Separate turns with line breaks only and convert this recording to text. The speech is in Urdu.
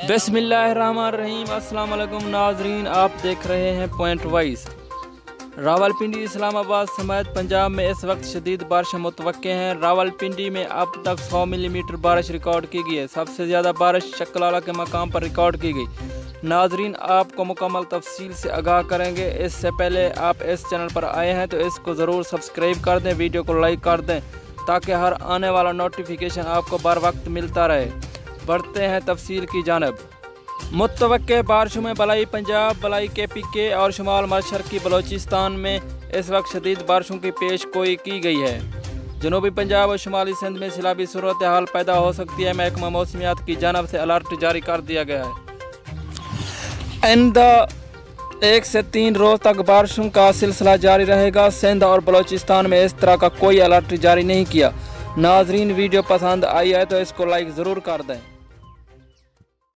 بسم اللہ الرحمن الرحیم۔ السلام علیکم ناظرین، آپ دیکھ رہے ہیں پوائنٹ وائز۔ راولپنڈی، اسلام آباد سمیت پنجاب میں اس وقت شدید بارشیں متوقع ہیں۔ راولپنڈی میں اب تک 100 ملی میٹر بارش ریکارڈ کی گئی ہے۔ سب سے زیادہ بارش چکلالہ کے مقام پر ریکارڈ کی گئی۔ ناظرین، آپ کو مکمل تفصیل سے آگاہ کریں گے۔ اس سے پہلے آپ اس چینل پر آئے ہیں تو اس کو ضرور سبسکرائب کر دیں، ویڈیو کو لائک کر دیں تاکہ ہر آنے والا نوٹیفیکیشن آپ کو بر وقت ملتا رہے۔ بڑھتے ہیں تفصیل کی جانب۔ متوقع بارشوں میں بلائی پنجاب، بلائی KPK اور شمال مشرقی بلوچستان میں اس وقت شدید بارشوں کی پیش گوئی کی گئی ہے۔ جنوبی پنجاب اور شمالی سندھ میں سیلابی صورتحال پیدا ہو سکتی ہے۔ محکمہ موسمیات کی جانب سے الرٹ جاری کر دیا گیا ہے۔ آئندہ 1 سے 3 روز تک بارشوں کا سلسلہ جاری رہے گا۔ سندھ اور بلوچستان میں اس طرح کا کوئی الرٹ جاری نہیں کیا۔ ناظرین، ویڈیو پسند آئی ہے تو اس کو لائک ضرور کر دیں۔